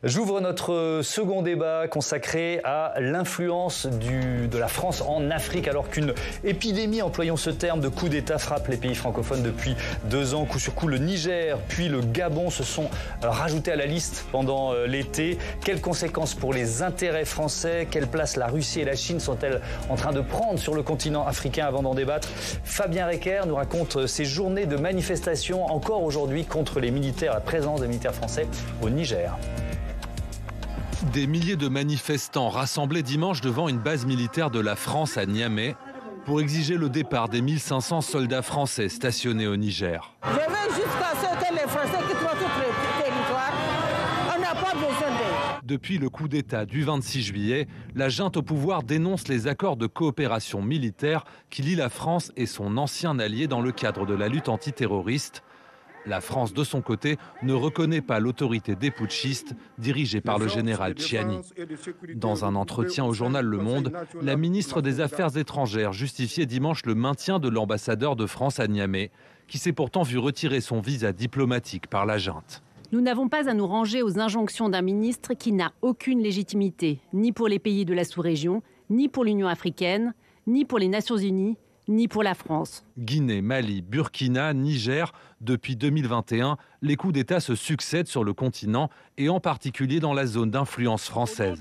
J'ouvre notre second débat consacré à l'influence de la France en Afrique, alors qu'une épidémie, employons ce terme, de coup d'État frappe les pays francophones depuis 2 ans. Coup sur coup, le Niger puis le Gabon se sont rajoutés à la liste pendant l'été. Quelles conséquences pour les intérêts français? Quelle place la Russie et la Chine sont-elles en train de prendre sur le continent africain? Avant d'en débattre, Fabien Recker nous raconte ces journées de manifestation encore aujourd'hui contre les militaires, la présence des militaires français au Niger. Des milliers de manifestants rassemblés dimanche devant une base militaire de la France à Niamey pour exiger le départ des 1500 soldats français stationnés au Niger. Je veux jusqu'à ce que les Français quittent notre territoire. On n'a pas besoin d'eux. Depuis le coup d'État du 26 juillet, la junte au pouvoir dénonce les accords de coopération militaire qui lient la France et son ancien allié dans le cadre de la lutte antiterroriste. La France, de son côté, ne reconnaît pas l'autorité des putschistes dirigée par le général Tchiani. Dans un entretien au journal Le Monde, la ministre des Affaires étrangères justifiait dimanche le maintien de l'ambassadeur de France à Niamey, qui s'est pourtant vu retirer son visa diplomatique par la junte. Nous n'avons pas à nous ranger aux injonctions d'un ministre qui n'a aucune légitimité, ni pour les pays de la sous-région, ni pour l'Union africaine, ni pour les Nations unies, ni pour la France. Guinée, Mali, Burkina, Niger, depuis 2021, les coups d'État se succèdent sur le continent et en particulier dans la zone d'influence française.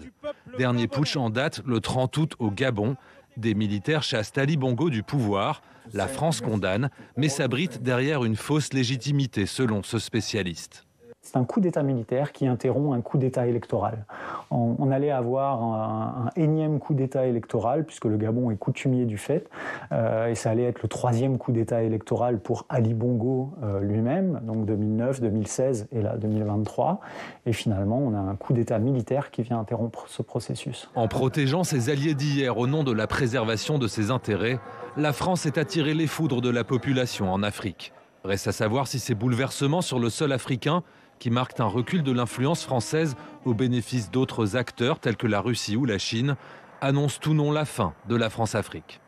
Dernier putsch en date, le 30 août au Gabon. Des militaires chassent Ali Bongo du pouvoir. La France condamne, mais s'abrite derrière une fausse légitimité selon ce spécialiste. C'est un coup d'État militaire qui interrompt un coup d'État électoral. On allait avoir un énième coup d'État électoral, puisque le Gabon est coutumier du fait, et ça allait être le 3e coup d'État électoral pour Ali Bongo lui-même, donc 2009, 2016 et là 2023. Et finalement, on a un coup d'État militaire qui vient interrompre ce processus. En protégeant ses alliés d'hier au nom de la préservation de ses intérêts, la France est attirée les foudres de la population en Afrique. Reste à savoir si ces bouleversements sur le sol africain, qui marquent un recul de l'influence française au bénéfice d'autres acteurs tels que la Russie ou la Chine, annoncent ou non la fin de la France-Afrique.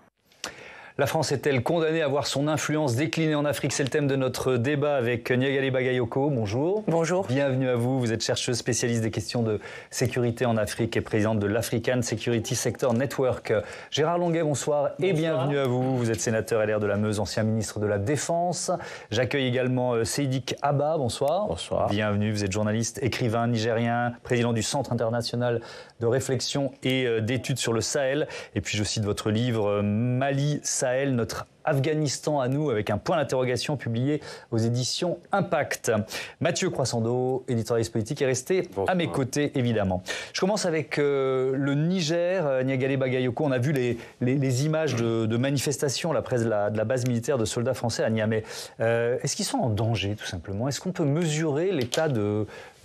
La France est-elle condamnée à voir son influence décliner en Afrique? C'est le thème de notre débat avec Niagalé Bagayoko. Bonjour. Bonjour. Bienvenue à vous. Vous êtes chercheuse spécialiste des questions de sécurité en Afrique et présidente de l'African Security Sector Network. Gérard Longuet, bonsoir et bienvenue à vous. Vous êtes sénateur LR de la Meuse, ancien ministre de la Défense. J'accueille également Seydik Abba. Bonsoir. Bonsoir. Bienvenue. Vous êtes journaliste, écrivain nigérien, président du Centre international de réflexion et d'études sur le Sahel. Et puis je cite votre livre Mali Sahel, notre Afghanistan à nous, avec un point d'interrogation publié aux éditions Impact. Mathieu Croissando, éditorialiste politique, est resté à mes côtés, évidemment. Je commence avec le Niger. Niagalé Bagayoko, on a vu les images de manifestations près de la base militaire de soldats français à Niamey. Est-ce qu'ils sont en danger, tout simplement? Est-ce qu'on peut mesurer l'état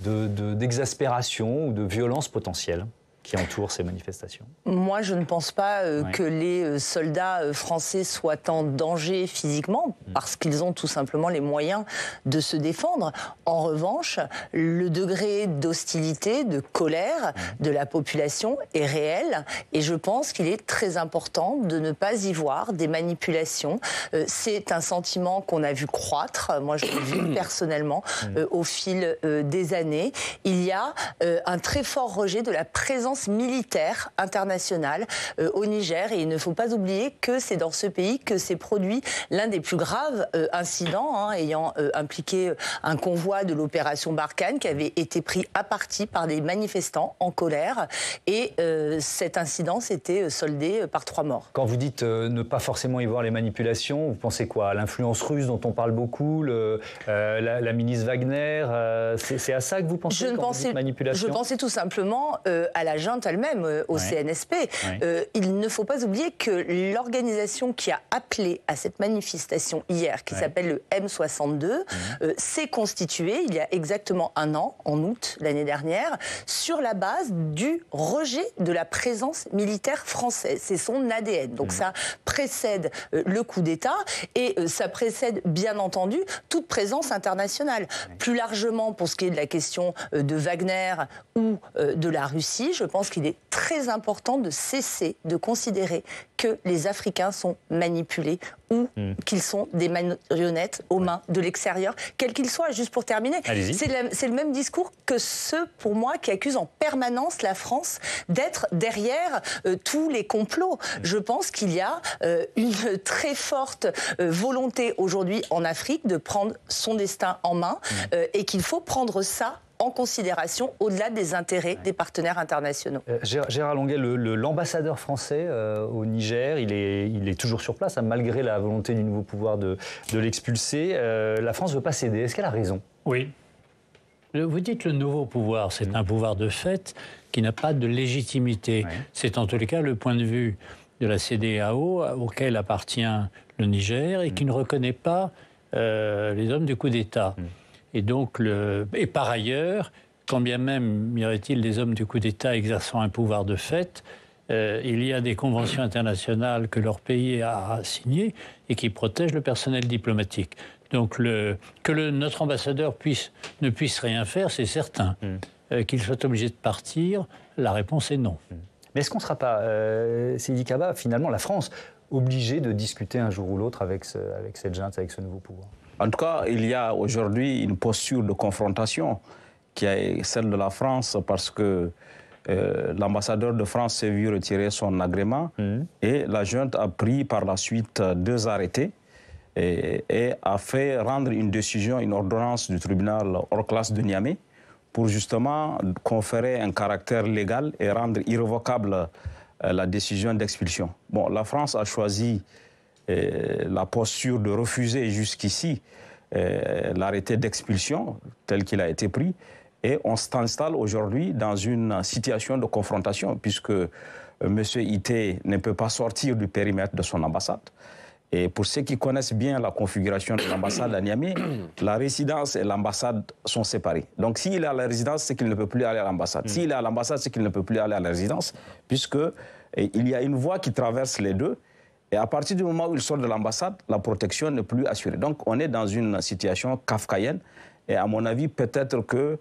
d'exaspération ou de violence potentielle qui entoure ces manifestations? Moi, je ne pense pas que les soldats français soient en danger physiquement, parce qu'ils ont tout simplement les moyens de se défendre. En revanche, le degré d'hostilité, de colère de la population est réel, et je pense qu'il est très important de ne pas y voir des manipulations. C'est un sentiment qu'on a vu croître, moi je l'ai vu personnellement, au fil des années. Il y a un très fort rejet de la présence militaire internationale au Niger, et il ne faut pas oublier que c'est dans ce pays que s'est produit l'un des plus graves incidents ayant impliqué un convoi de l'opération Barkhane qui avait été pris à partie par des manifestants en colère, et cet incident s'était soldé par 3 morts. Quand vous dites ne pas forcément y voir les manipulations, vous pensez quoi? L'influence russe dont on parle beaucoup, la milice Wagner, c'est à ça que vous pensez quand vous dites manipulation? Je pensais tout simplement à la junte elle-même, au CNSP. Il ne faut pas oublier que l'organisation qui a appelé à cette manifestation hier, qui s'appelle le M62, s'est constituée il y a exactement 1 an, en août l'année dernière, sur la base du rejet de la présence militaire française. C'est son ADN. Donc ça précède le coup d'État, et ça précède bien entendu toute présence internationale. Plus largement, pour ce qui est de la question de Wagner ou de la Russie, je pense pense qu'il est très important de cesser de considérer que les Africains sont manipulés ou qu'ils sont des marionnettes aux mains de l'extérieur, quels qu'ils soient. Juste pour terminer, c'est le même discours que ceux, pour moi, qui accusent en permanence la France d'être derrière tous les complots. Je pense qu'il y a une très forte volonté aujourd'hui en Afrique de prendre son destin en main et qu'il faut prendre ça en considération au-delà des intérêts des partenaires internationaux. Gérard Longuet, l'ambassadeur français au Niger, il est toujours sur place, hein, malgré la volonté du nouveau pouvoir de l'expulser. La France ne veut pas céder. Est-ce qu'elle a raison? Oui. Vous dites le nouveau pouvoir, c'est un pouvoir de fait qui n'a pas de légitimité. Ouais. C'est en tous les cas le point de vue de la CEDEAO auquel appartient le Niger et qui ne reconnaît pas les hommes du coup d'État. Et donc, et par ailleurs, quand bien même y aurait-il des hommes du coup d'État exerçant un pouvoir de fait, il y a des conventions internationales que leur pays a signées et qui protègent le personnel diplomatique. Donc, notre ambassadeur ne puisse rien faire, c'est certain. Qu'il soit obligé de partir, la réponse est non. Mais est-ce qu'on ne sera pas, Seydi Kaba, finalement, la France, obligée de discuter un jour ou l'autre avec cette junte, avec ce nouveau pouvoir? En tout cas, il y a aujourd'hui une posture de confrontation qui est celle de la France parce que l'ambassadeur de France s'est vu retirer son agrément et la junte a pris par la suite 2 arrêtés et a fait rendre une décision, une ordonnance du tribunal hors classe de Niamey pour justement conférer un caractère légal et rendre irrévocable la décision d'expulsion. Bon, la France a choisi la posture de refuser jusqu'ici l'arrêté d'expulsion tel qu'il a été pris et on s'installe aujourd'hui dans une situation de confrontation puisque M. Ité ne peut pas sortir du périmètre de son ambassade. Et pour ceux qui connaissent bien la configuration de l'ambassade à Niamey, la résidence et l'ambassade sont séparées. Donc s'il est à la résidence, c'est qu'il ne peut plus aller à l'ambassade. S'il est à l'ambassade, c'est qu'il ne peut plus aller à la résidence puisqu'il y a une voie qui traverse les deux. Et à partir du moment où il sort de l'ambassade, la protection n'est plus assurée. Donc on est dans une situation kafkaïenne. Et à mon avis, peut-être que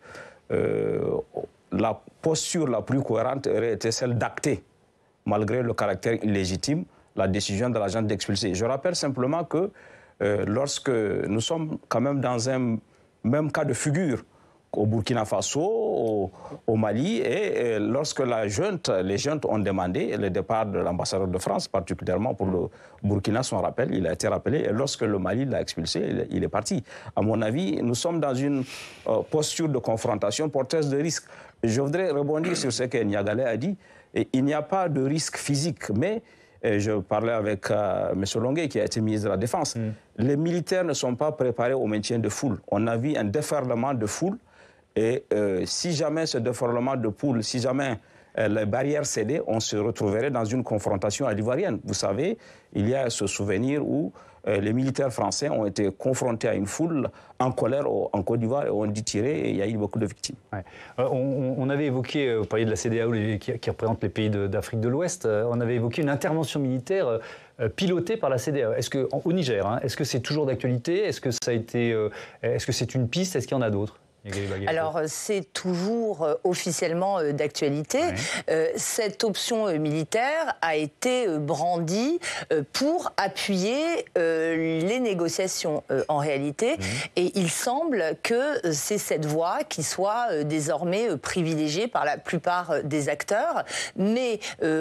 la posture la plus cohérente aurait été celle d'acter, malgré le caractère illégitime, la décision de l'agent d'expulser. Je rappelle simplement que lorsque nous sommes quand même dans un même cas de figure, au Burkina Faso, au Mali, et lorsque les juntes ont demandé le départ de l'ambassadeur de France, particulièrement pour le Burkina, son rappel, il a été rappelé, et lorsque le Mali l'a expulsé, il est parti. À mon avis, nous sommes dans une posture de confrontation porteuse de risque. Je voudrais rebondir sur ce que Niagalé a dit. Et il n'y a pas de risque physique, mais je parlais avec M. Longuet, qui a été ministre de la Défense. Les militaires ne sont pas préparés au maintien de foule. On a vu un déferlement de foule. Et si jamais ce déferlement de foule, si jamais les barrières cédaient, on se retrouverait dans une confrontation à l'ivoirienne. Vous savez, il y a ce souvenir où les militaires français ont été confrontés à une foule en colère en Côte d'Ivoire et ont dû tirer et il y a eu beaucoup de victimes. Ouais. On avait évoqué, vous parliez de la CEDEAO qui représente les pays d'Afrique de l'Ouest, on avait évoqué une intervention militaire pilotée par la CEDEAO. Au Niger, hein, est-ce que c'est toujours d'actualité? Est-ce que c'est une piste? Est-ce qu'il y en a d'autres? Alors, c'est toujours officiellement d'actualité. Ouais. Cette option militaire a été brandie pour appuyer les négociations en réalité. Et il semble que c'est cette voie qui soit désormais privilégiée par la plupart des acteurs. Mais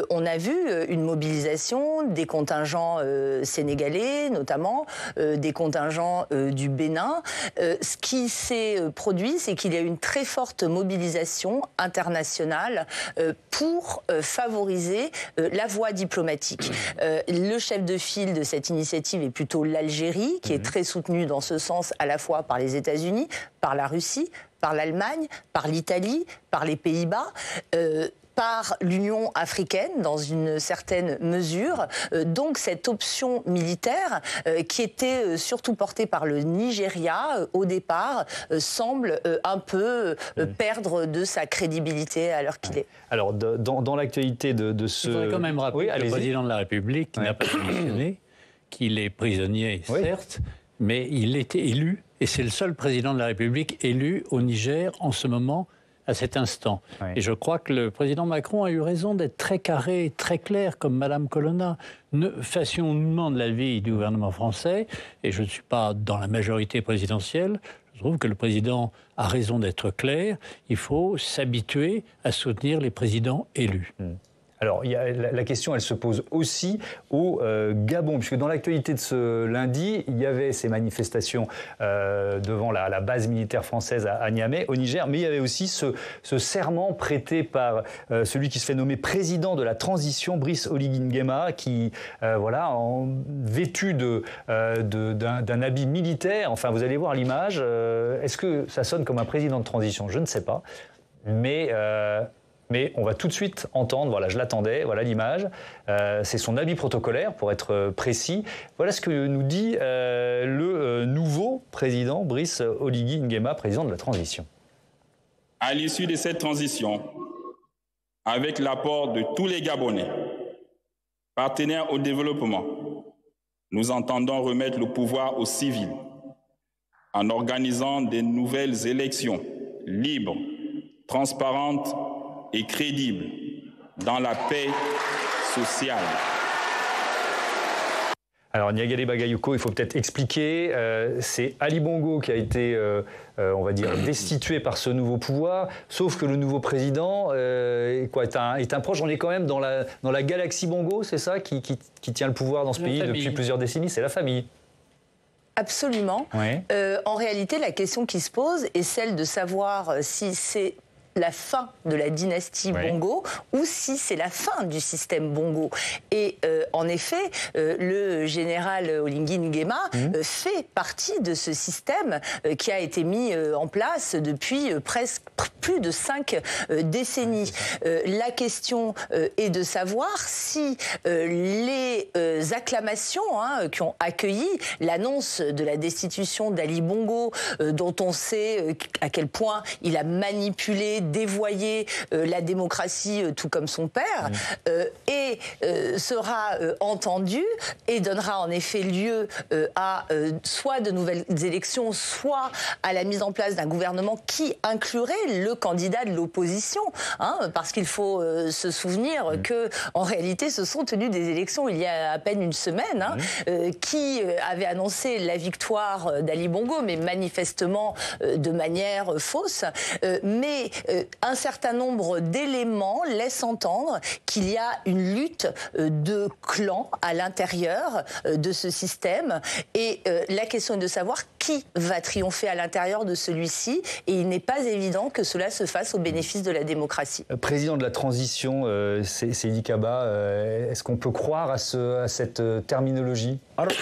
on a vu une mobilisation des contingents sénégalais, notamment, des contingents du Bénin. Ce qui s'est produit, c'est qu'il y a une très forte mobilisation internationale pour favoriser la voie diplomatique. Le chef de file de cette initiative est plutôt l'Algérie, qui est très soutenue dans ce sens à la fois par les États-Unis, par la Russie, par l'Allemagne, par l'Italie, par les Pays-Bas, par l'Union africaine dans une certaine mesure. Donc cette option militaire qui était surtout portée par le Nigeria au départ semble un peu perdre de sa crédibilité à l'heure qu'il est. Alors dans l'actualité de ce... Il faudrait quand même rappeler que le président de la République n'a pas démissionné, qu'il est prisonnier certes, mais il était élu et c'est le seul président de la République élu au Niger en ce moment à cet instant. Oui. Et je crois que le président Macron a eu raison d'être très carré, très clair, comme Madame Colonna. Fassions-nous de la vie du gouvernement français, et je ne suis pas dans la majorité présidentielle, je trouve que le président a raison d'être clair. Il faut s'habituer à soutenir les présidents élus. Alors, la question, elle se pose aussi au Gabon, puisque dans l'actualité de ce lundi, il y avait ces manifestations devant la base militaire française à Niamey, au Niger, mais il y avait aussi ce serment prêté par celui qui se fait nommer président de la transition, Brice Oligui Nguema, qui, vêtu d'un habit militaire, enfin, vous allez voir l'image, est-ce que ça sonne comme un président de transition? Je ne sais pas, mais on va tout de suite entendre, voilà, je l'attendais, voilà l'image, c'est son habit protocolaire pour être précis. Voilà ce que nous dit le nouveau président, Brice Oligui Nguema, président de la transition. À l'issue de cette transition, avec l'apport de tous les Gabonais, partenaires au développement, nous entendons remettre le pouvoir aux civils en organisant de nouvelles élections libres, transparentes et crédible dans la paix sociale. Alors Niagalé Bagayoko, il faut peut-être expliquer, c'est Ali Bongo qui a été, on va dire, destitué par ce nouveau pouvoir, sauf que le nouveau président est un proche, on est quand même dans la galaxie Bongo, c'est ça, qui tient le pouvoir dans ce pays depuis plusieurs décennies, c'est la famille. Absolument. Ouais. En réalité, la question qui se pose est celle de savoir si c'est la fin de la dynastie Bongo ou si c'est la fin du système Bongo. Et en effet, le général Oligui Nguema fait partie de ce système qui a été mis en place depuis presque plus de 5 décennies. La question est de savoir si les acclamations qui ont accueilli l'annonce de la destitution d'Ali Bongo, dont on sait à quel point il a manipulé, dévoyer la démocratie tout comme son père, et sera entendu et donnera en effet lieu à soit de nouvelles élections, soit à la mise en place d'un gouvernement qui inclurait le candidat de l'opposition, parce qu'il faut se souvenir que en réalité ce sont tenues des élections il y a à peine une semaine, qui avait annoncé la victoire d'Ali Bongo, mais manifestement de manière fausse, mais un certain nombre d'éléments laissent entendre qu'il y a une lutte de clans à l'intérieur de ce système, et la question est de savoir qui va triompher à l'intérieur de celui-ci, et il n'est pas évident que cela se fasse au bénéfice de la démocratie. Président de la transition, Seydi Kaba, est-ce qu'on peut croire à cette terminologie? Alors,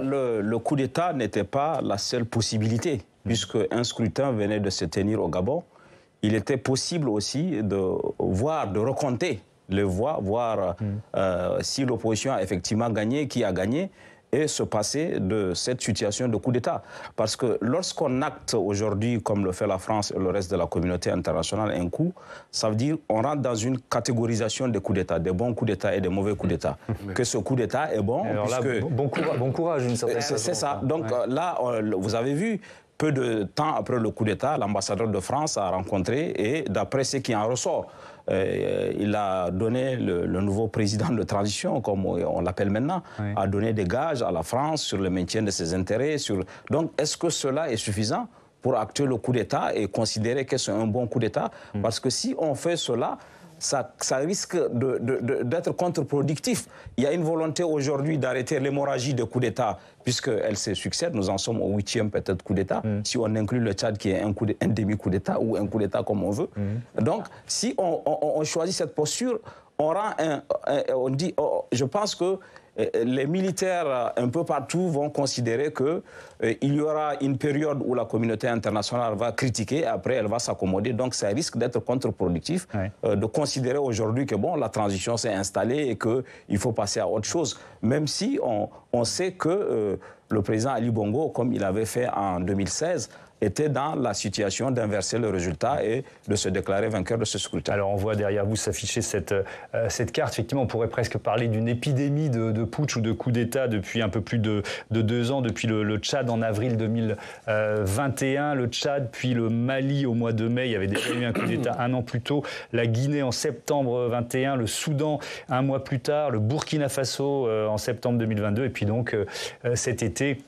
le coup d'État n'était pas la seule possibilité, puisque un scrutin venait de se tenir au Gabon. Il était possible aussi de recompter les voix, voir si l'opposition a effectivement gagné, qui a gagné, et se passer de cette situation de coup d'État. Parce que lorsqu'on acte aujourd'hui, comme le fait la France et le reste de la communauté internationale, un coup, ça veut dire qu'on rentre dans une catégorisation des coups d'État, des bons coups d'État et des mauvais coups d'État. Que ce coup d'État est bon, alors puisque... là, bon courage, d'une certaine façon. C'est ça. Donc là, vous avez vu, peu de temps après le coup d'État, l'ambassadeur de France a rencontré, et d'après ce qui en ressort, il a donné, le nouveau président de transition, comme on l'appelle maintenant, a donné des gages à la France sur le maintien de ses intérêts. Donc, est-ce que cela est suffisant pour acter le coup d'État et considérer que c'est un bon coup d'État? Parce que si on fait cela, ça risque d'être contre-productif. Il y a une volonté aujourd'hui d'arrêter l'hémorragie des coups d'État, puisqu'elle se succède. Nous en sommes au 8e peut-être coup d'État, si on inclut le Tchad qui est un demi-coup d'État ou un coup d'État comme on veut. Donc, si on choisit cette posture, on dit, je pense que les militaires un peu partout vont considérer qu'il y aura une période où la communauté internationale va critiquer, et après elle va s'accommoder. Donc ça risque d'être contre-productif de considérer aujourd'hui que bon, la transition s'est installée et qu'il faut passer à autre chose. Même si on sait que le président Ali Bongo, comme il avait fait en 2016, était dans la situation d'inverser le résultat et de se déclarer vainqueur de ce scrutin. Alors on voit derrière vous s'afficher cette carte. Effectivement, on pourrait presque parler d'une épidémie de putsch ou de coup d'État depuis un peu plus de 2 ans, depuis le Tchad en avril 2021, le Tchad, puis le Mali au mois de mai. Il y avait déjà eu un coup d'État 1 an plus tôt, la Guinée en septembre 21, le Soudan 1 mois plus tard, le Burkina Faso en septembre 2022, et puis donc cet été,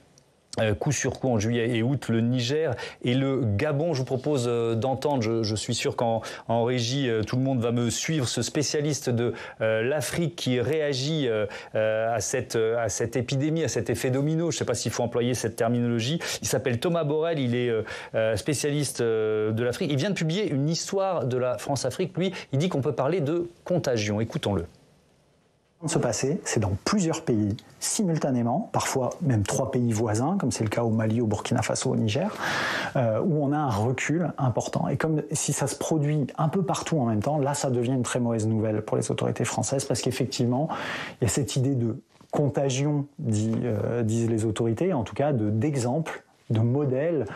coup sur coup en juillet et août, le Niger et le Gabon. Je vous propose d'entendre, je suis sûr qu'en régie, tout le monde va me suivre, ce spécialiste de l'Afrique qui réagit à cette épidémie, à cet effet domino. Je ne sais pas s'il faut employer cette terminologie. Il s'appelle Thomas Borrell, il est spécialiste de l'Afrique. Il vient de publier une histoire de la France-Afrique. Lui, il dit qu'on peut parler de contagion. Écoutons-le. Se passer, c'est dans plusieurs pays simultanément, parfois même 3 pays voisins, comme c'est le cas au Mali, au Burkina Faso, au Niger, où on a un recul important. Et comme si ça se produit un peu partout en même temps, là ça devient une très mauvaise nouvelle pour les autorités françaises, parce qu'effectivement, il y a cette idée de contagion, disent les autorités, en tout cas d'exemple, de modèle,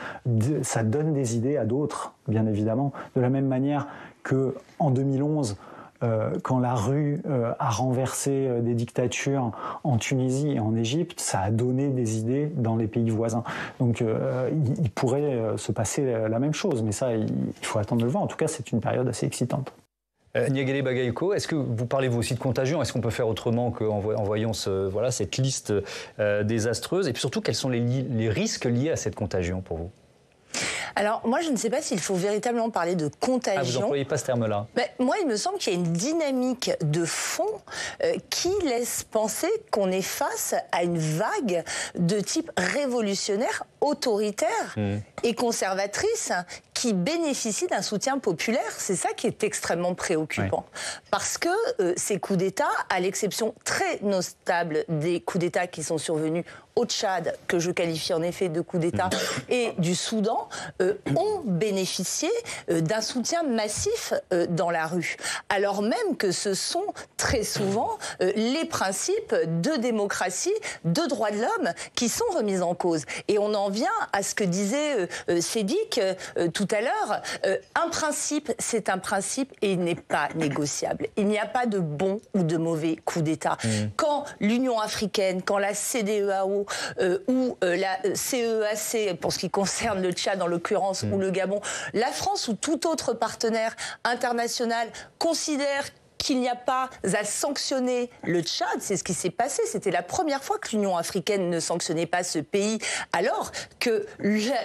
ça donne des idées à d'autres, bien évidemment. De la même manière qu'en 2011, quand la rue a renversé des dictatures en Tunisie et en Égypte, ça a donné des idées dans les pays voisins. Donc il pourrait se passer la même chose, mais ça, il faut attendre de le voir. En tout cas, c'est une période assez excitante. Niagale Bagayoko, est-ce que vous parlez vous aussi de contagion? Est-ce qu'on peut faire autrement qu'en voyant cette liste désastreuse? Et puis surtout, quels sont les risques liés à cette contagion pour vous? Alors, moi, je ne sais pas s'il faut véritablement parler de contagion. Ah, vous n'employez pas ce terme-là? Moi, il me semble qu'il y a une dynamique de fond qui laisse penser qu'on est face à une vague de type révolutionnaire, autoritaire et conservatrice qui bénéficie d'un soutien populaire. C'est ça qui est extrêmement préoccupant. Parce que ces coups d'État, à l'exception très notable des coups d'État qui sont survenus au Tchad, que je qualifie en effet de coup d'État, et du Soudan, ont bénéficié d'un soutien massif dans la rue. Alors même que ce sont très souvent les principes de démocratie, de droits de l'homme qui sont remis en cause. Et on en vient à ce que disait Sédic tout à l'heure. Un principe, c'est un principe et il n'est pas négociable. Il n'y a pas de bon ou de mauvais coup d'État. Quand l'Union africaine, quand la CEDEAO ou la CEAC, pour ce qui concerne le Tchad en l'occurrence, ou le Gabon, la France ou tout autre partenaire international considère qu'il n'y a pas à sanctionner le Tchad, c'est ce qui s'est passé. C'était la première fois que l'Union africaine ne sanctionnait pas ce pays, alors que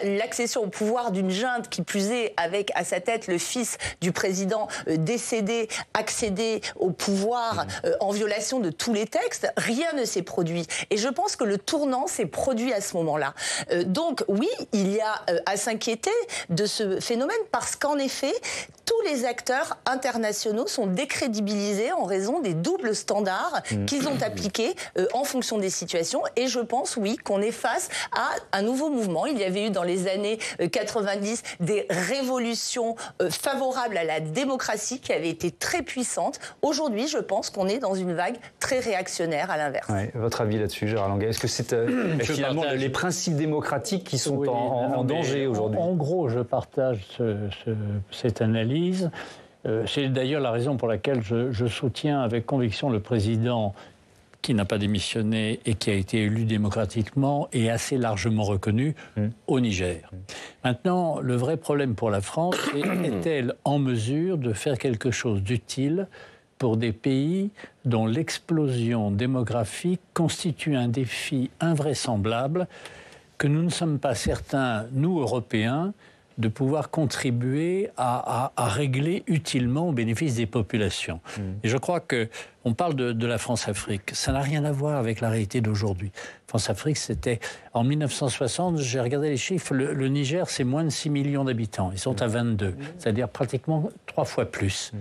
l'accession au pouvoir d'une junte, qui plus est avec à sa tête le fils du président décédé, accédé au pouvoir en violation de tous les textes, rien ne s'est produit. Et je pense que le tournant s'est produit à ce moment-là. Donc oui, il y a à s'inquiéter de ce phénomène, parce qu'en effet, tous les acteurs internationaux sont décrédibilisés en raison des doubles standards qu'ils ont appliqués en fonction des situations. Et je pense, oui, qu'on est face à un nouveau mouvement. Il y avait eu dans les années 90 des révolutions favorables à la démocratie qui avaient été très puissantes. Aujourd'hui, je pense qu'on est dans une vague très réactionnaire à l'inverse. Ouais, votre avis là-dessus, Gérard Languet? Est-ce que c'est finalement les principes démocratiques qui sont en danger aujourd'hui? En gros, je partage cette analyse. C'est d'ailleurs la raison pour laquelle je soutiens avec conviction le président qui n'a pas démissionné et qui a été élu démocratiquement et assez largement reconnu au Niger. Maintenant, le vrai problème pour la France, est-elle en mesure de faire quelque chose d'utile pour des pays dont l'explosion démographique constitue un défi invraisemblable que nous ne sommes pas certains, nous, Européens, de pouvoir contribuer à régler utilement au bénéfice des populations. Et je crois qu'on parle de la France-Afrique. Ça n'a rien à voir avec la réalité d'aujourd'hui. France-Afrique, c'était... En 1960, j'ai regardé les chiffres, le Niger, c'est moins de 6 millions d'habitants. Ils sont à 22, c'est-à-dire pratiquement 3 fois plus.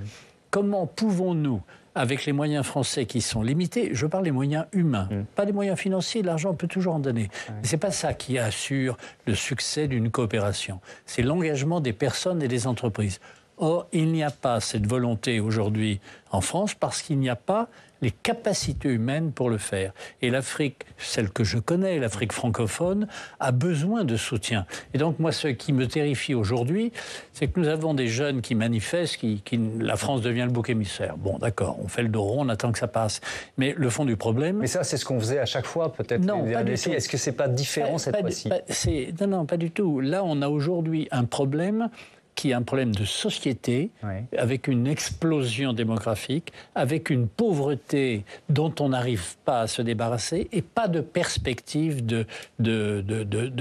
Comment pouvons-nous, avec les moyens français qui sont limités, je parle des moyens humains, pas des moyens financiers, l'argent on peut toujours en donner. Mais c'est pas ça qui assure le succès d'une coopération. C'est l'engagement des personnes et des entreprises. Or, il n'y a pas cette volonté aujourd'hui en France parce qu'il n'y a pas les capacités humaines pour le faire. Et l'Afrique, celle que je connais, l'Afrique francophone, a besoin de soutien. Et donc, moi, ce qui me terrifie aujourd'hui, c'est que nous avons des jeunes qui manifestent, la France devient le bouc émissaire. Bon, d'accord, on fait le dos rond, on attend que ça passe. Mais le fond du problème... Mais ça, c'est ce qu'on faisait à chaque fois, peut-être. Non, pas du tout. Est-ce que c'est pas différent cette fois-ci? Non, pas du tout. Là, on a aujourd'hui un problème qui est un problème de société, avec une explosion démographique, avec une pauvreté dont on n'arrive pas à se débarrasser et pas de perspective de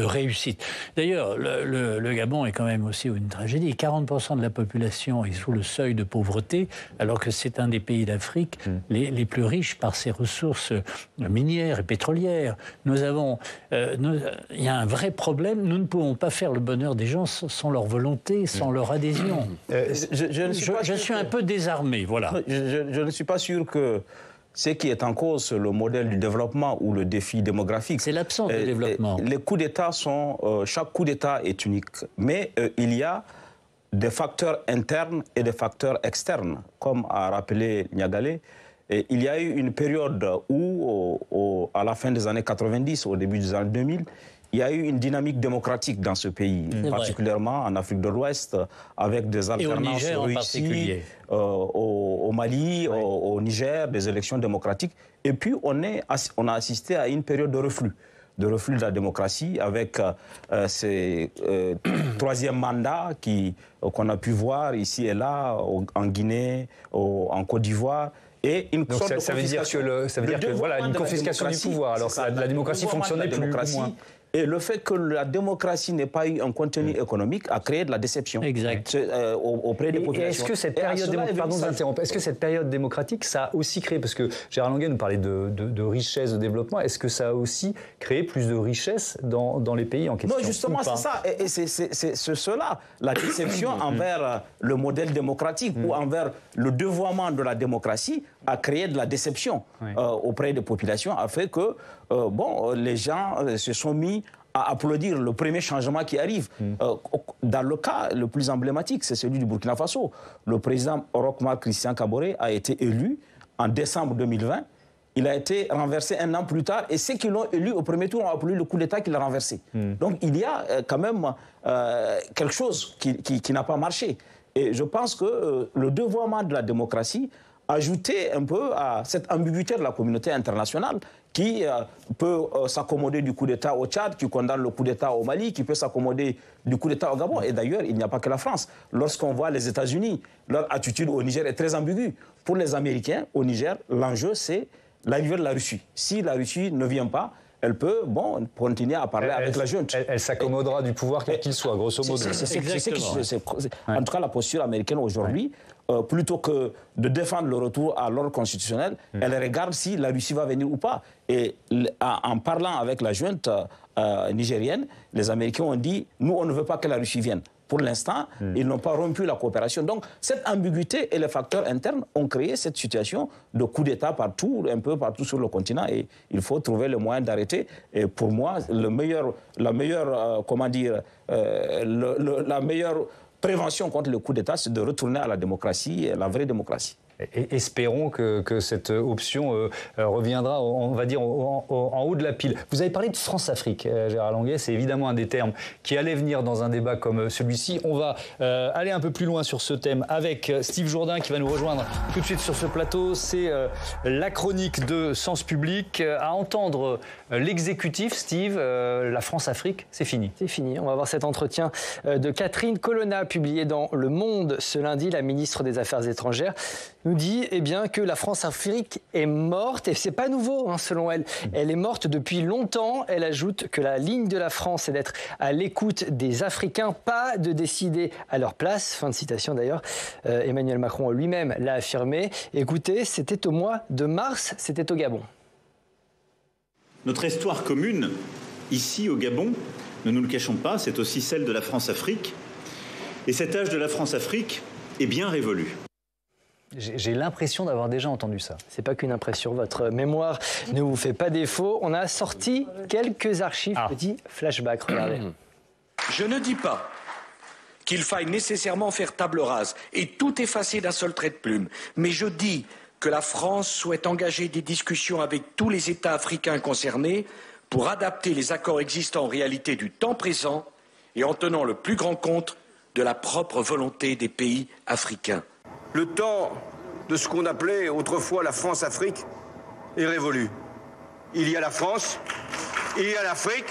réussite. D'ailleurs, le Gabon est quand même aussi une tragédie. 40% de la population est sous le seuil de pauvreté, alors que c'est un des pays d'Afrique les plus riches par ses ressources minières et pétrolières. Il y a un vrai problème. Nous ne pouvons pas faire le bonheur des gens sans leur volonté, sans leur adhésion. Je suis un peu désarmé, voilà. Je ne suis pas sûr que ce qui est en cause, le modèle du développement ou le défi démographique. C'est l'absence de développement. Les coups d'État chaque coup d'État est unique. Mais il y a des facteurs internes et des facteurs externes. Comme a rappelé Niagalé, il y a eu une période où, à la fin des années 90, au début des années 2000, il y a eu une dynamique démocratique dans ce pays, particulièrement en Afrique de l'Ouest, avec des alternances réussies, au Mali, au Niger, des élections démocratiques. Et puis, on a assisté à une période de reflux de la démocratie, avec ces troisième mandats qu'on a pu voir ici et là, en Guinée, en Côte d'Ivoire. Et une donc ça veut dire que voilà, une confiscation du pouvoir, alors que la démocratie fonctionnait plus ou moins. Et le fait que la démocratie n'ait pas eu un contenu économique a créé de la déception auprès des populations. Est-ce que cette période, démocratique, ça a aussi créé, parce que Gérard Longuet nous parlait de richesse, de développement, est-ce que ça a aussi créé plus de richesse dans les pays en question? Non, justement, c'est ça. Et c'est cela, la déception envers le modèle démocratique ou envers le dévoiement de la démocratie a créé de la déception auprès des populations, a fait que les gens se sont mis à applaudir le premier changement qui arrive. Dans le cas le plus emblématique, c'est celui du Burkina Faso. Le président Roch-Marc Christian Kaboré a été élu en décembre 2020. Il a été renversé un an plus tard, et ceux qui l'ont élu au premier tour ont appelé le coup d'État qu'il a renversé. Donc il y a quand même quelque chose qui n'a pas marché. Et je pense que le dévoiement de la démocratie, ajouté un peu à cette ambiguïté de la communauté internationale qui peut s'accommoder du coup d'État au Tchad, qui condamne le coup d'État au Mali, qui peut s'accommoder du coup d'État au Gabon. Et d'ailleurs, il n'y a pas que la France. Lorsqu'on voit les États-Unis, leur attitude au Niger est très ambiguë. Pour les Américains, au Niger, l'enjeu, c'est l'arrivée de la Russie. Si la Russie ne vient pas, elle peut continuer à parler avec la junte. Elle s'accommodera du pouvoir quel qu'il soit, grosso modo. En tout cas, la posture américaine aujourd'hui, plutôt que de défendre le retour à l'ordre constitutionnel, elle regarde si la Russie va venir ou pas. Et en parlant avec la junte nigérienne, les Américains ont dit « nous, on ne veut pas que la Russie vienne ». Pour l'instant, ils n'ont pas rompu la coopération. Donc, cette ambiguïté et les facteurs internes ont créé cette situation de coup d'État partout, un peu partout sur le continent. Et il faut trouver le moyen d'arrêter. Et pour moi, la meilleure prévention contre le coup d'État, c'est de retourner à la démocratie, la vraie démocratie. Et espérons que cette option reviendra, on va dire, en haut de la pile. Vous avez parlé de France-Afrique, Gérard Longuet, c'est évidemment un des termes qui allait venir dans un débat comme celui-ci. On va aller un peu plus loin sur ce thème avec Steve Jourdain qui va nous rejoindre tout de suite sur ce plateau. C'est la chronique de Sens Public. À entendre l'exécutif, Steve, la France-Afrique, c'est fini. C'est fini. On va voir cet entretien de Catherine Colonna, publié dans Le Monde ce lundi. La ministre des Affaires étrangères nous dit que la France-Afrique est morte, et c'est pas nouveau selon elle. Elle est morte depuis longtemps. Elle ajoute que la ligne de la France est d'être à l'écoute des Africains, pas de décider à leur place. Fin de citation d'ailleurs. Emmanuel Macron lui-même l'a affirmé. Écoutez, c'était au mois de mars, c'était au Gabon. Notre histoire commune, ici au Gabon, ne nous le cachons pas, c'est aussi celle de la France-Afrique. Et cet âge de la France-Afrique est bien révolu. J'ai l'impression d'avoir déjà entendu ça. C'est pas qu'une impression, votre mémoire ne vous fait pas défaut. On a sorti quelques archives, petit flashback, regardez. Je ne dis pas qu'il faille nécessairement faire table rase et tout effacer d'un seul trait de plume. Mais je dis que la France souhaite engager des discussions avec tous les États africains concernés pour adapter les accords existants aux réalités du temps présent et en tenant le plus grand compte de la propre volonté des pays africains. Le temps de ce qu'on appelait autrefois la France-Afrique est révolu. Il y a la France, il y a l'Afrique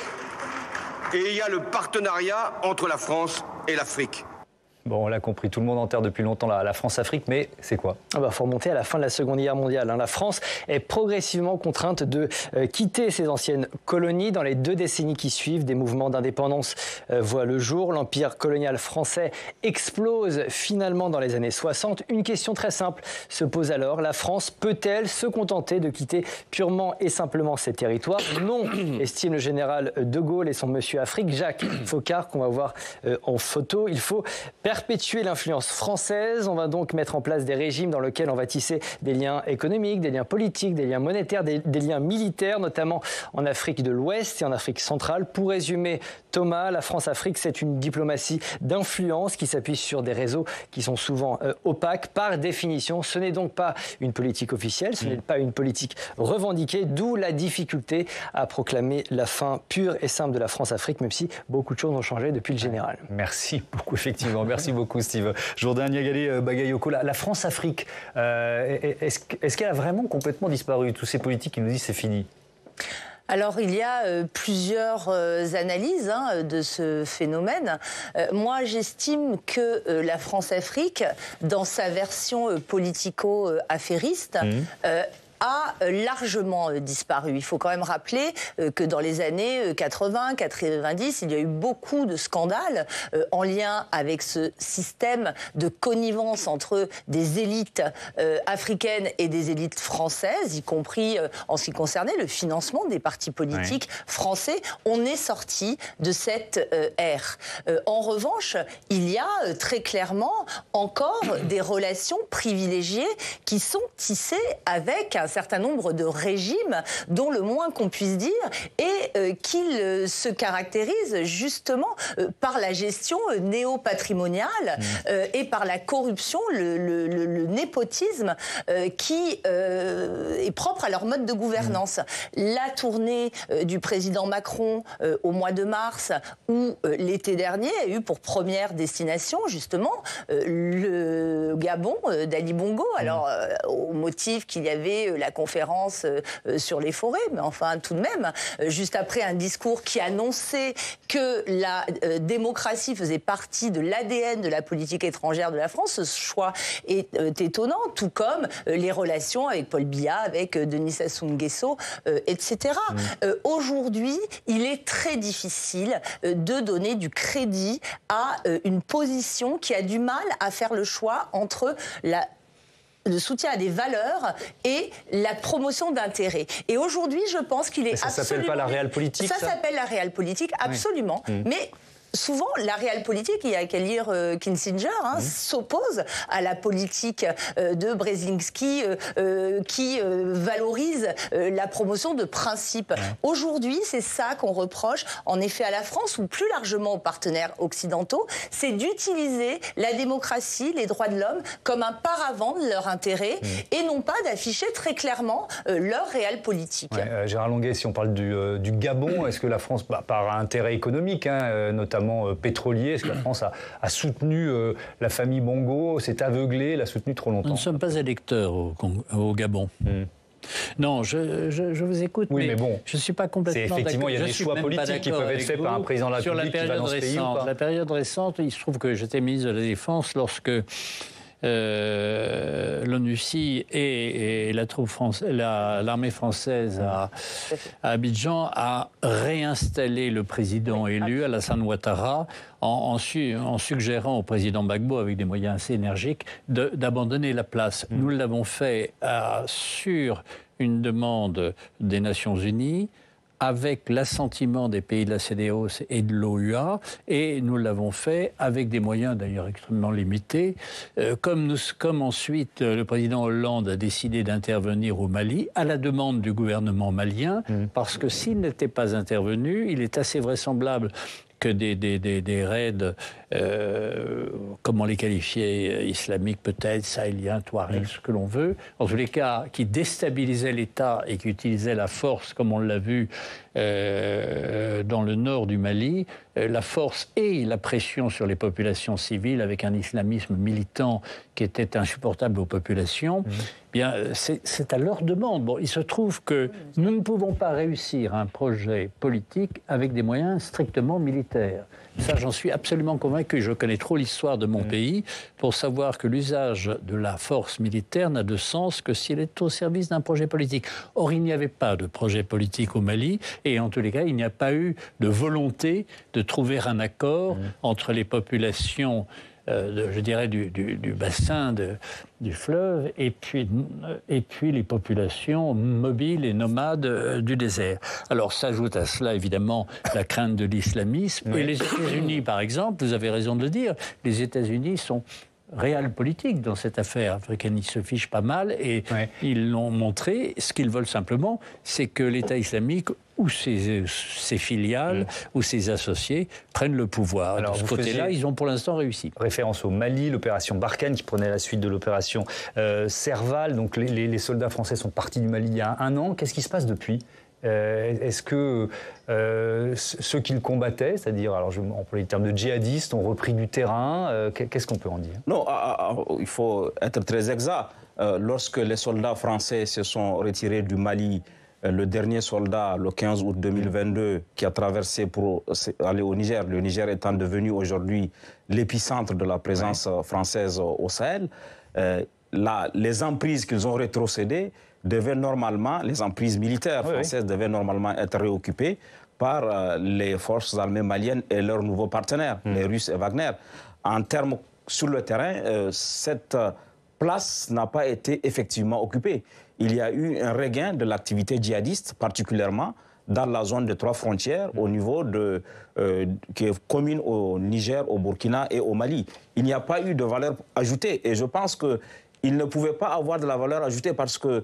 et il y a le partenariat entre la France et l'Afrique. Bon, on l'a compris, tout le monde enterre depuis longtemps la France-Afrique, mais c'est quoi ? Faut remonter à la fin de la Seconde Guerre mondiale. La France est progressivement contrainte de quitter ses anciennes colonies. Dans les 2 décennies qui suivent, des mouvements d'indépendance voient le jour. L'empire colonial français explose finalement dans les années 60. Une question très simple se pose alors. La France peut-elle se contenter de quitter purement et simplement ses territoires ? Non, estime le général de Gaulle et son monsieur Afrique, Jacques Foccart, qu'on va voir en photo. Il faut perpétuer l'influence française. On va donc mettre en place des régimes dans lesquels on va tisser des liens économiques, des liens politiques, des liens monétaires, des liens militaires, notamment en Afrique de l'Ouest et en Afrique centrale. Pour résumer, Thomas, la France-Afrique, c'est une diplomatie d'influence qui s'appuie sur des réseaux qui sont souvent opaques. Par définition, ce n'est donc pas une politique officielle, ce n'est pas une politique revendiquée, d'où la difficulté à proclamer la fin pure et simple de la France-Afrique, même si beaucoup de choses ont changé depuis le général. Merci beaucoup, effectivement. Merci beaucoup, Steve. Jourdain Niagalé Bagayoko, la France-Afrique, est-ce qu'elle a vraiment complètement disparu ? Tous ces politiques qui nous disent c'est fini. Alors, il y a plusieurs analyses de ce phénomène. Moi, j'estime que la France-Afrique, dans sa version politico-affairiste, a largement disparu. Il faut quand même rappeler que dans les années 80-90, il y a eu beaucoup de scandales en lien avec ce système de connivence entre des élites africaines et des élites françaises, y compris en ce qui concernait le financement des partis politiques français. On est sorti de cette ère. En revanche, il y a très clairement encore des relations privilégiées qui sont tissées avec un certain nombre de régimes dont le moins qu'on puisse dire est qu'ils se caractérisent justement par la gestion néo-patrimoniale et par la corruption, le népotisme qui est propre à leur mode de gouvernance. La tournée du président Macron au mois de mars ou l'été dernier a eu pour première destination justement le Gabon d'Ali Bongo. Alors au motif qu'il y avait la conférence sur les forêts, mais enfin tout de même, juste après un discours qui annonçait que la démocratie faisait partie de l'ADN de la politique étrangère de la France, ce choix est étonnant, tout comme les relations avec Paul Biya, avec Denis Sassou Nguesso, etc. Aujourd'hui, il est très difficile de donner du crédit à une position qui a du mal à faire le choix entre le soutien à des valeurs et la promotion d'intérêts. Et aujourd'hui, je pense qu'il est absolument... Ça s'appelle pas la réelle politique, ça s'appelle la réelle politique, absolument. Mais souvent, la réelle politique, il y a qu'à lire Kissinger, s'oppose à la politique de Brzezinski qui valorise la promotion de principes. Aujourd'hui, c'est ça qu'on reproche, en effet, à la France ou plus largement aux partenaires occidentaux, c'est d'utiliser la démocratie, les droits de l'homme comme un paravent de leur intérêt et non pas d'afficher très clairement leur réelle politique. Gérard Longuet, si on parle du Gabon, est-ce que la France, par intérêt économique, notamment pétrolier, est-ce que la France a soutenu la famille Bongo, s'est aveuglée, l'a soutenu trop longtemps? Nous ne sommes pas électeurs au Gabon. Non, je vous écoute, mais bon, je ne suis pas complètement d'accord. Effectivement, il y a des choix politiques qui peuvent être faits par un président de la République qui va dans ce pays ou pas. La période récente, il se trouve que j'étais ministre de la Défense lorsque l'ONUCI et l'armée française à Abidjan a réinstallé le président élu, Alassane Ouattara, en suggérant au président Gbagbo, avec des moyens assez énergiques, d'abandonner la place. Nous l'avons fait sur une demande des Nations Unies, avec l'assentiment des pays de la CEDEAO et de l'OUA, et nous l'avons fait avec des moyens d'ailleurs extrêmement limités, comme ensuite le président Hollande a décidé d'intervenir au Mali, à la demande du gouvernement malien, parce que s'il n'était pas intervenu, il est assez vraisemblable que des raids comment les qualifier, islamiques peut-être, sahéliens, touaregs, ce que l'on veut, en tous les cas, qui déstabilisaient l'État et qui utilisaient la force, comme on l'a vu dans le nord du Mali, la force et la pression sur les populations civiles avec un islamisme militant qui était insupportable aux populations, bien, c'est à leur demande. Bon, il se trouve que nous ne pouvons pas réussir un projet politique avec des moyens strictement militaires. Ça, j'en suis absolument convaincu. Je connais trop l'histoire de mon pays pour savoir que l'usage de la force militaire n'a de sens que s'il est au service d'un projet politique. Or, il n'y avait pas de projet politique au Mali et en tous les cas, il n'y a pas eu de volonté de trouver un accord entre les populations je dirais du bassin du fleuve et puis les populations mobiles et nomades du désert. Alors s'ajoute à cela évidemment la crainte de l'islamisme et les États-Unis par exemple, vous avez raison de le dire, les États-Unis sont réalpolitique dans cette affaire africaine. Ils se fichent pas mal et ils l'ont montré. Ce qu'ils veulent simplement, c'est que l'État islamique ou ses filiales ou ses associés prennent le pouvoir. Alors, de ce côté-là, ils ont pour l'instant réussi. Référence au Mali, l'opération Barkhane qui prenait la suite de l'opération Serval. Donc les soldats français sont partis du Mali il y a un an. Qu'est-ce qui se passe depuis ? Est-ce que ceux qui le combattaient, c'est-à-dire, alors je emploie les termes de djihadistes, ont repris du terrain? Qu'est-ce qu'on peut en dire? Non, il faut être très exact. Lorsque les soldats français se sont retirés du Mali, le dernier soldat, le 15 août 2022, qui a traversé pour aller au Niger, le Niger étant devenu aujourd'hui l'épicentre de la présence française au Sahel, les emprises qu'ils ont rétrocédées devaient normalement, les emprises militaires françaises devaient normalement être réoccupées par les forces armées maliennes et leurs nouveaux partenaires, les Russes et Wagner. En termes sur le terrain, cette place n'a pas été effectivement occupée. Il y a eu un regain de l'activité djihadiste, particulièrement dans la zone des 3 frontières, au niveau qui est commune au Niger, au Burkina et au Mali. Il n'y a pas eu de valeur ajoutée. Et je pense qu'il ne pouvait pas avoir de la valeur ajoutée parce que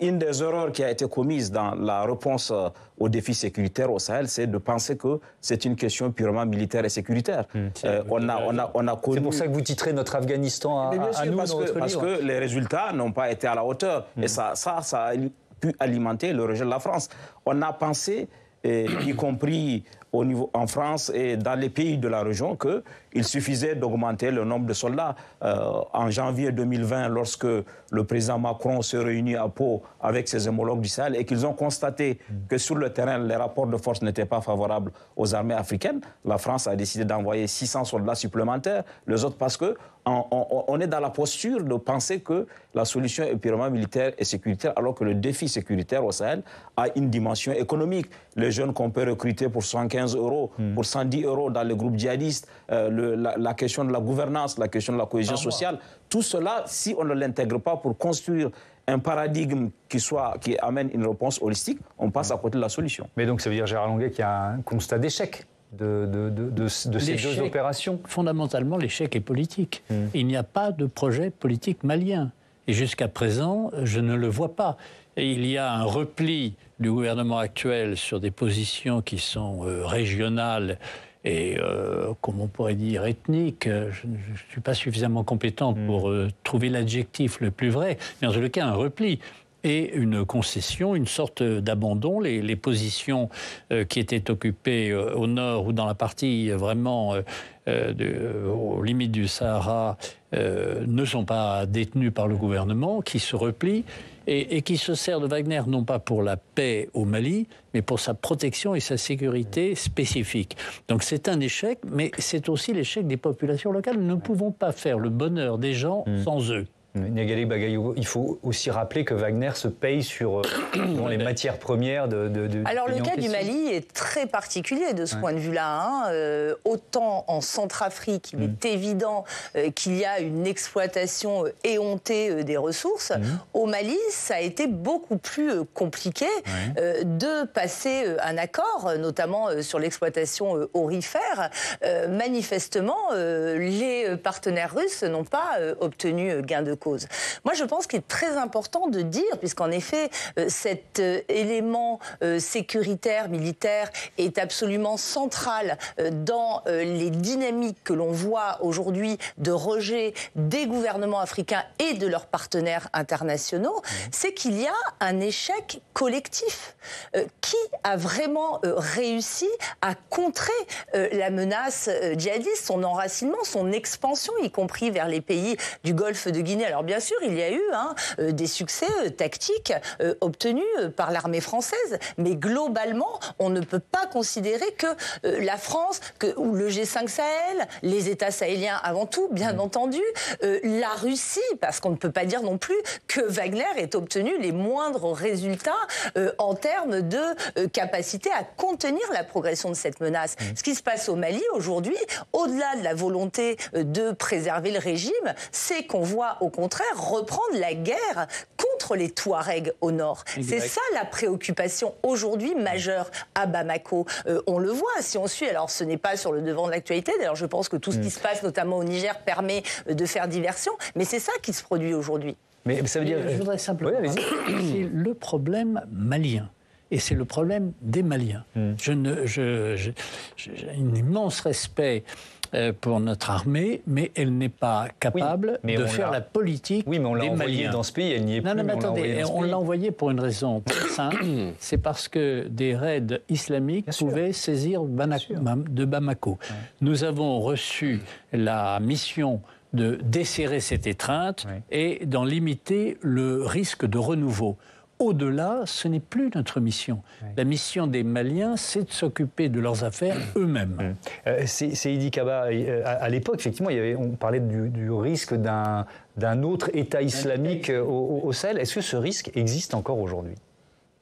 une des erreurs qui a été commise dans la réponse aux défis sécuritaires au Sahel, c'est de penser que c'est une question purement militaire et sécuritaire. On a connu... C'est pour ça que vous titrez notre Afghanistan à nous dans votre livre. Parce que les résultats n'ont pas été à la hauteur. Et ça a pu alimenter le rejet de la France. On a pensé, y compris en France et dans les pays de la région, qu'il suffisait d'augmenter le nombre de soldats. En janvier 2020, lorsque le président Macron se réunit à Pau avec ses homologues du Sahel et qu'ils ont constaté que sur le terrain, les rapports de force n'étaient pas favorables aux armées africaines, la France a décidé d'envoyer 600 soldats supplémentaires, les autres parce que on est dans la posture de penser que la solution est purement militaire et sécuritaire, alors que le défi sécuritaire au Sahel a une dimension économique. Les jeunes qu'on peut recruter pour 115 €, pour 110 € dans les groupes djihadistes, la question de la gouvernance, la question de la cohésion sociale, tout cela, si on ne l'intègre pas pour construire un paradigme qui amène une réponse holistique, on passe à côté de la solution. Mais donc ça veut dire, Gérard Longuet, qu'il y a un constat d'échec de ces deux opérations? Fondamentalement, l'échec est politique. Il n'y a pas de projet politique malien. Et jusqu'à présent, je ne le vois pas. Et il y a un repli du gouvernement actuel sur des positions qui sont régionales et, comme on pourrait dire, ethniques. Je ne suis pas suffisamment compétente pour trouver l'adjectif le plus vrai, mais en tout cas, un repli et une concession, une sorte d'abandon. Les positions qui étaient occupées au nord ou dans la partie vraiment aux limites du Sahara ne sont pas détenues par le gouvernement, qui se replie et qui se sert de Wagner non pas pour la paix au Mali, mais pour sa protection et sa sécurité spécifique. Donc c'est un échec, mais c'est aussi l'échec des populations locales. Nous ne pouvons pas faire le bonheur des gens sans eux. Niagali Bagayoko, il faut aussi rappeler que Wagner se paye sur les matières premières de Alors le cas du Mali est très particulier de ce point de vue-là. Autant en Centrafrique, il est évident qu'il y a une exploitation éhontée des ressources. Au Mali, ça a été beaucoup plus compliqué de passer un accord, notamment sur l'exploitation aurifère. Manifestement, les partenaires russes n'ont pas obtenu gain de cause cause. Moi, je pense qu'il est très important de dire, puisqu'en effet, cet élément sécuritaire, militaire, est absolument central dans les dynamiques que l'on voit aujourd'hui de rejet des gouvernements africains et de leurs partenaires internationaux, c'est qu'il y a un échec collectif. Qui a vraiment réussi à contrer la menace djihadiste, son enracinement, son expansion, y compris vers les pays du Golfe de Guinée. Alors bien sûr, il y a eu des succès tactiques obtenus par l'armée française, mais globalement, on ne peut pas considérer que la France, ou le G5 Sahel, les États sahéliens avant tout, bien entendu, la Russie, parce qu'on ne peut pas dire non plus que Wagner ait obtenu les moindres résultats en termes de capacité à contenir la progression de cette menace. Ce qui se passe au Mali aujourd'hui, au-delà de la volonté de préserver le régime, c'est qu'on voit au contraire reprendre la guerre contre les Touaregs au nord. C'est ça la préoccupation aujourd'hui majeure à Bamako. On le voit, si on suit, alors ce n'est pas sur le devant de l'actualité, d'ailleurs je pense que tout ce qui se passe notamment au Niger permet de faire diversion, mais c'est ça qui se produit aujourd'hui. Mais ça veut dire... Je voudrais simplement... Oui, c'est le problème malien. Et c'est le problème des Maliens. J'ai un immense respect pour notre armée, mais elle n'est pas capable de faire la politique des Maliens. Oui, mais on l'a envoyée dans ce pays, elle n'y est plus. Non, mais attendez, on l'a envoyée pour une raison très simple, c'est parce que des raids islamiques pouvaient saisir de Bamako. Ouais. Nous avons reçu la mission de desserrer cette étreinte et d'en limiter le risque de renouveau. Au-delà, ce n'est plus notre mission. La mission des Maliens, c'est de s'occuper de leurs affaires eux-mêmes. C'est Idi Kaba. À l'époque, effectivement, on parlait du risque d'un autre État islamique au Sahel. Est-ce que ce risque existe encore aujourd'hui ?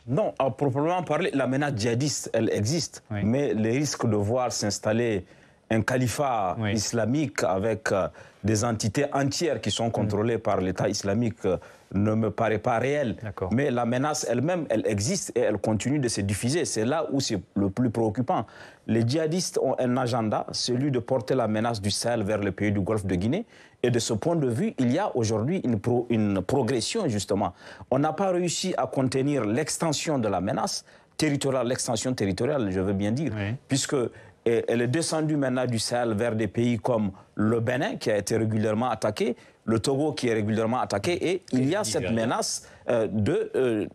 Non, à proprement parler, la menace djihadiste, elle existe. Mais les risques de voir s'installer un califat islamique avec des entités entières qui sont contrôlées par l'État islamique ne me paraît pas réel. Mais la menace elle-même, elle existe et elle continue de se diffuser. C'est là où c'est le plus préoccupant. Les djihadistes ont un agenda, celui de porter la menace du Sahel vers les pays du Golfe de Guinée. Et de ce point de vue, il y a aujourd'hui une progression, justement. On n'a pas réussi à contenir l'extension de la menace territoriale, l'extension territoriale, je veux bien dire, puisque elle est descendue maintenant du Sahel vers des pays comme le Bénin, qui a été régulièrement attaqué, le Togo, qui est régulièrement attaqué, et il y a cette menace de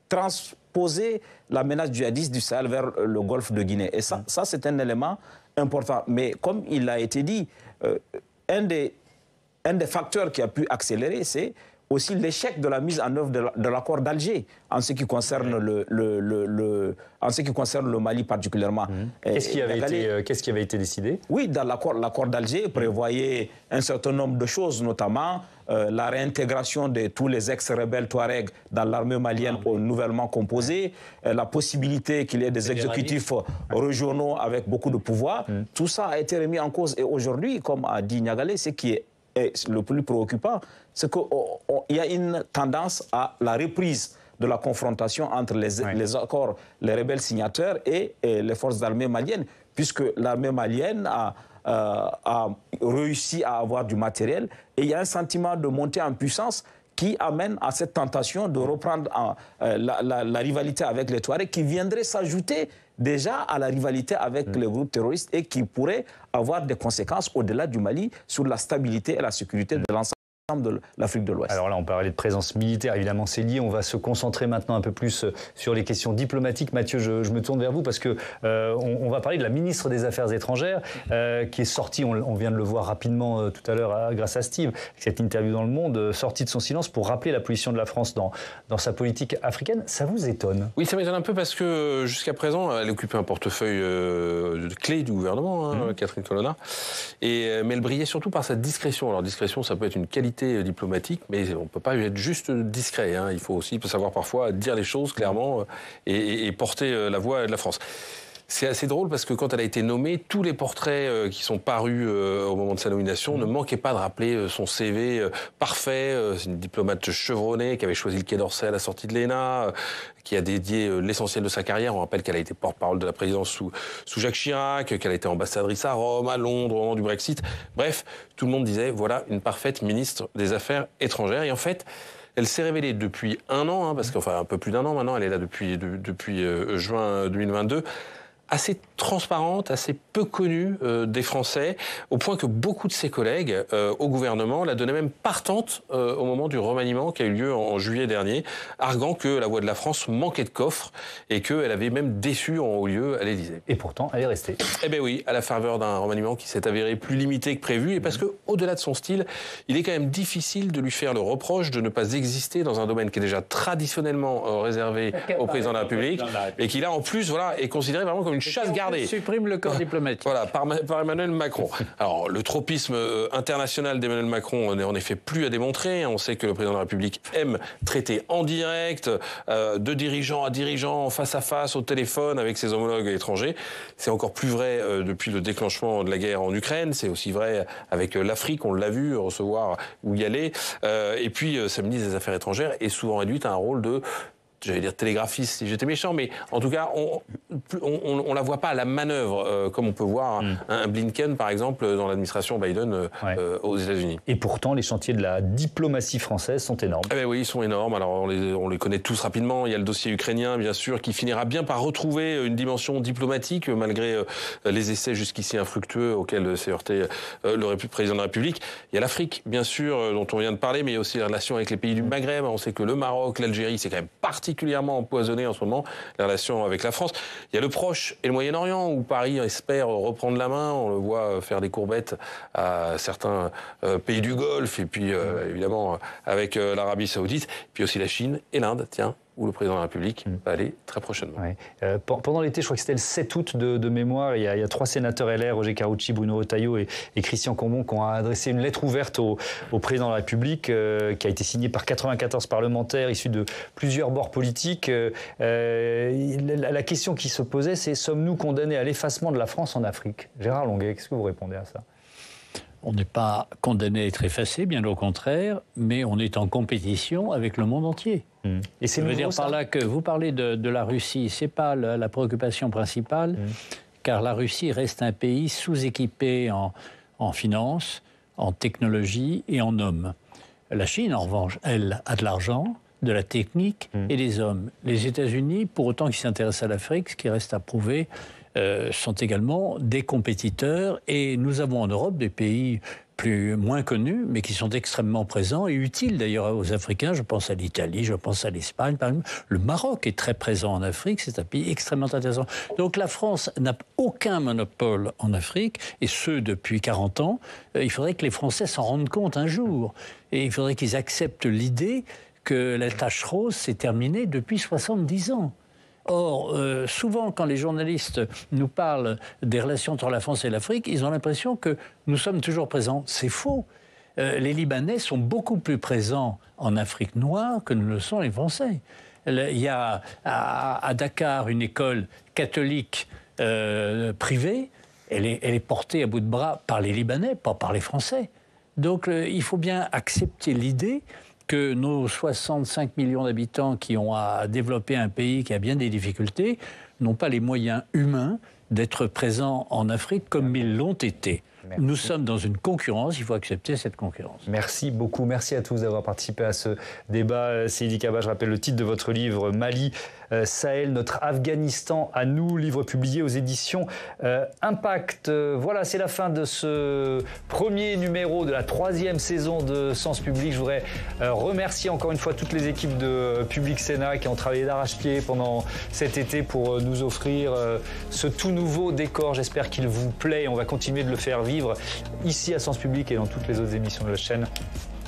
transposer la menace djihadiste du Sahel vers le Golfe de Guinée. Et ça c'est un élément important. Mais comme il a été dit, un des facteurs qui a pu accélérer, c'est aussi l'échec de la mise en œuvre de l'accord d'Alger en ce qui concerne en ce qui concerne le Mali particulièrement. Qu'est-ce qui avait été décidé? Oui, dans l'accord d'Alger prévoyait un certain nombre de choses, notamment la réintégration de tous les ex-rebelles Touaregs dans l'armée malienne nouvellement composée, la possibilité qu'il y ait des exécutifs régionaux avec beaucoup de pouvoir. Tout ça a été remis en cause. Et aujourd'hui, comme a dit Niagalé, ce qui est le plus préoccupant, c'est qu'il y a une tendance à la reprise de la confrontation entre les accords, les rebelles signataires et les forces armées maliennes, puisque l'armée malienne a réussi à avoir du matériel et il y a un sentiment de montée en puissance qui amène à cette tentation de reprendre la rivalité avec les Touaregs qui viendrait s'ajouter déjà à la rivalité avec les groupes terroristes et qui pourrait avoir des conséquences au-delà du Mali sur la stabilité et la sécurité de l'ensemble de l'Afrique de l'Ouest. Alors là, on parlait de présence militaire, évidemment, c'est lié. On va se concentrer maintenant un peu plus sur les questions diplomatiques. Mathieu, je me tourne vers vous parce que on va parler de la ministre des Affaires étrangères qui est sortie, on vient de le voir rapidement tout à l'heure grâce à Steve, cette interview dans Le Monde, sortie de son silence pour rappeler la position de la France dans sa politique africaine. Ça vous étonne? Oui, ça m'étonne un peu parce que jusqu'à présent, elle occupait un portefeuille clé du gouvernement, Catherine Colonna, mais elle brillait surtout par sa discrétion. Alors discrétion, ça peut être une qualité diplomatique, mais on ne peut pas être juste discret. Il faut aussi savoir parfois dire les choses clairement et porter la voix de la France. C'est assez drôle parce que quand elle a été nommée, tous les portraits qui sont parus au moment de sa nomination ne manquaient pas de rappeler son CV parfait. C'est une diplomate chevronnée qui avait choisi le Quai d'Orsay à la sortie de l'ENA, qui a dédié l'essentiel de sa carrière. On rappelle qu'elle a été porte-parole de la présidence sous Jacques Chirac, qu'elle a été ambassadrice à Rome, à Londres au moment du Brexit. Bref, tout le monde disait voilà une parfaite ministre des Affaires étrangères. Et en fait, elle s'est révélée depuis un an, parce qu'enfin un peu plus d'un an maintenant, elle est là depuis juin 2022, assez transparente, assez peu connue des Français, au point que beaucoup de ses collègues au gouvernement la donnaient même partante au moment du remaniement qui a eu lieu en juillet dernier, arguant que la voix de la France manquait de coffre et qu'elle avait même déçu en haut lieu à l'Élysée. Et pourtant, elle est restée. Eh bien oui, à la faveur d'un remaniement qui s'est avéré plus limité que prévu, et parce que au-delà de son style, il est quand même difficile de lui faire le reproche de ne pas exister dans un domaine qui est déjà traditionnellement réservé au président de la République, et qui là en plus est considéré vraiment comme une chasse gardée. Supprime le corps diplomatique. Voilà, par Emmanuel Macron. Alors, le tropisme international d'Emmanuel Macron n'est en effet plus à démontrer. On sait que le président de la République aime traiter en direct, de dirigeant à dirigeant, face à face, au téléphone, avec ses homologues étrangers. C'est encore plus vrai depuis le déclenchement de la guerre en Ukraine. C'est aussi vrai avec l'Afrique, on l'a vu, recevoir ou y aller. Et puis, sa ministre des Affaires étrangères est souvent réduite à un rôle de... j'allais dire télégraphiste si j'étais méchant, mais en tout cas, on la voit pas à la manœuvre, comme on peut voir un Blinken, par exemple, dans l'administration Biden aux États-Unis. Et pourtant, les chantiers de la diplomatie française sont énormes. Eh bien oui, ils sont énormes. Alors, on les connaît tous rapidement. Il y a le dossier ukrainien, bien sûr, qui finira bien par retrouver une dimension diplomatique, malgré les essais jusqu'ici infructueux auxquels s'est heurté le président de la République. Il y a l'Afrique, bien sûr, dont on vient de parler, mais il y a aussi les relations avec les pays du Maghreb. On sait que le Maroc, l'Algérie, c'est quand même particulièrement empoisonné en ce moment, les relations avec la France. Il y a le Proche et le Moyen-Orient, où Paris espère reprendre la main. On le voit faire des courbettes à certains pays du Golfe, et puis évidemment avec l'Arabie Saoudite, puis aussi la Chine et l'Inde, tiens, où le président de la République va aller très prochainement. Ouais. Pendant l'été, je crois que c'était le 7 août de mémoire, il y a 3 sénateurs LR, Roger Carucci, Bruno Retailleau et Christian Cambon, qui ont adressé une lettre ouverte au président de la République, qui a été signée par 94 parlementaires issus de plusieurs bords politiques. La question qui se posait, c'est: sommes-nous condamnés à l'effacement de la France en Afrique? Gérard Longuet, qu'est-ce que vous répondez à ça? On n'est pas condamné à être effacé, bien au contraire, mais on est en compétition avec le monde entier. Et c'est nouveau, dire par là que vous parlez de la Russie, c'est pas la préoccupation principale, car la Russie reste un pays sous-équipé en finances, en technologie et en hommes. La Chine, en revanche, elle a de l'argent, de la technique et des hommes. Les États-Unis, pour autant qu'ils s'intéressent à l'Afrique, ce qui reste à prouver, sont également des compétiteurs, et nous avons en Europe des pays moins connus, mais qui sont extrêmement présents et utiles d'ailleurs aux Africains. Je pense à l'Italie, je pense à l'Espagne, par exemple. Le Maroc est très présent en Afrique, c'est un pays extrêmement intéressant. Donc la France n'a aucun monopole en Afrique, et ce depuis 40 ans. Il faudrait que les Français s'en rendent compte un jour, et il faudrait qu'ils acceptent l'idée que la tâche rose s'est terminée depuis 70 ans. Or, souvent, quand les journalistes nous parlent des relations entre la France et l'Afrique, ils ont l'impression que nous sommes toujours présents. C'est faux. Les Libanais sont beaucoup plus présents en Afrique noire que ne le sont les Français. Il y a à Dakar une école catholique privée. Elle est portée à bout de bras par les Libanais, pas par les Français. Donc, il faut bien accepter l'idée que nos 65 millions d'habitants qui ont à développer un pays qui a bien des difficultés n'ont pas les moyens humains d'être présents en Afrique comme ils l'ont été. Merci. Nous sommes dans une concurrence, il faut accepter cette concurrence. Merci beaucoup, merci à tous d'avoir participé à ce débat. Seydi Kaba, je rappelle le titre de votre livre, Mali, Sahel, notre Afghanistan à nous, livre publié aux éditions Impact. Voilà, c'est la fin de ce premier numéro de la 3e saison de Sens Public. Je voudrais remercier encore une fois toutes les équipes de Public Sénat qui ont travaillé d'arrache-pied pendant cet été pour nous offrir ce tout nouveau décor. J'espère qu'il vous plaît. On va continuer de le faire vivre ici à Sens Public et dans toutes les autres émissions de la chaîne.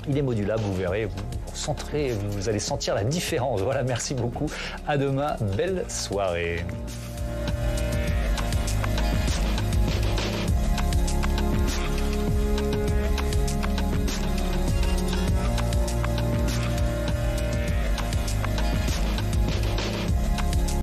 Il est modulable, vous verrez, vous allez sentir la différence. Voilà, merci beaucoup. À demain, belle soirée.